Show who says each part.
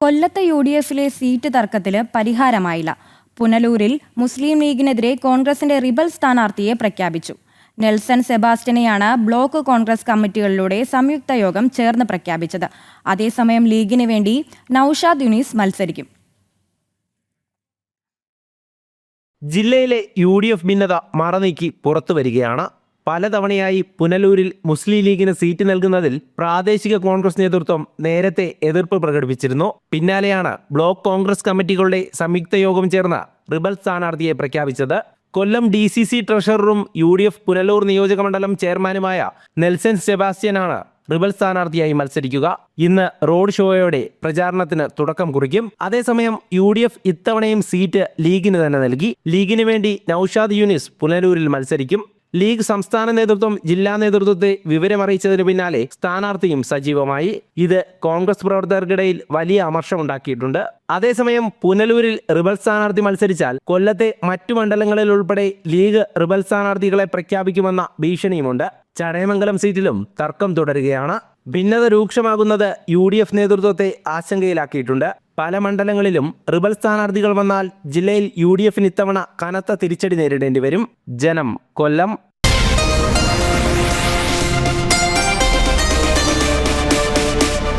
Speaker 1: കൊല്ലത്തെ UDFിലെ സീറ്റ് തർക്കത്തിൽ പരിഹാരമായില്ല. പുനലൂരിൽ മുസ്ലിം ലീഗിനെതിരെ കോൺഗ്രസിന്റെ റിബൽ സ്ഥാനാർത്ഥിയെ പ്രഖ്യാപിച്ചു. നെൽസൺ സെബാസ്റ്റ്യനെയാണ് ബ്ലോക്ക് കോൺഗ്രസ് കമ്മിറ്റികളിലൂടെ സംയുക്ത യോഗം ചേർന്ന് പ്രഖ്യാപിച്ചത്. അതേസമയം ലീഗിന് വേണ്ടി നൌഷാദ് യൂനിസ് മത്സരിക്കും.
Speaker 2: ജില്ലയിലെ UDF ഭിന്നത മറനീക്കി പുറത്തുവരികയാണ്. പലതവണയായി പുനലൂരിൽ മുസ്ലിം ലീഗിന് സീറ്റ് നൽകുന്നതിൽ പ്രാദേശിക കോൺഗ്രസ് നേതൃത്വം നേരത്തെ എതിർപ്പ് പ്രകടിപ്പിച്ചിരുന്നു. പിന്നാലെയാണ് ബ്ലോക്ക് കോൺഗ്രസ് കമ്മിറ്റികളുടെ സംയുക്ത യോഗം ചേർന്ന് റിബൽ സ്ഥാനാർത്ഥിയെ പ്രഖ്യാപിച്ചത്. കൊല്ലം DCC ട്രഷററും UDF പുനലൂർ നിയോജകമണ്ഡലം ചെയർമാനുമായ നെൽസൺ സെബാസ്റ്റ്യനാണ് റിബൽ സ്ഥാനാർത്ഥിയായി മത്സരിക്കുക. ഇന്ന് റോഡ് ഷോയോടെ പ്രചാരണത്തിന് തുടക്കം കുറിക്കും. അതേസമയം UDF ഇത്തവണയും സീറ്റ് ലീഗിന് തന്നെ നൽകി. ലീഗിന് വേണ്ടി നൌഷാദ് യൂനിസ് പുനലൂരിൽ മത്സരിക്കും. ലീഗ് സംസ്ഥാന നേതൃത്വം ജില്ലാ നേതൃത്വത്തെ വിവരമറിയിച്ചതിന് പിന്നാലെ സ്ഥാനാർത്ഥിയും സജീവമായി. ഇത് കോൺഗ്രസ് പ്രവർത്തകർക്കിടയിൽ വലിയ അമർഷമുണ്ടാക്കിയിട്ടുണ്ട്. അതേസമയം പുനലൂരിൽ റിബൽ സ്ഥാനാർത്ഥി മത്സരിച്ചാൽ കൊല്ലത്തെ മറ്റു മണ്ഡലങ്ങളിൽ ഉൾപ്പെടെ ലീഗ് റിബൽ സ്ഥാനാർത്ഥികളെ പ്രഖ്യാപിക്കുമെന്ന ഭീഷണിയുമുണ്ട്. ചടയമംഗലം സീറ്റിലും തർക്കം തുടരുകയാണ്. ഭിന്നത രൂക്ഷമാകുന്നത് UDF നേതൃത്വത്തെ ആശങ്കയിലാക്കിയിട്ടുണ്ട്. പല മണ്ഡലങ്ങളിലും റിബൽ സ്ഥാനാർത്ഥികൾ വന്നാൽ ജില്ലയിൽ UDFന് ഇത്തവണ കനത്ത തിരിച്ചടി നേരിടേണ്ടി വരും. ജനം, കൊല്ലം.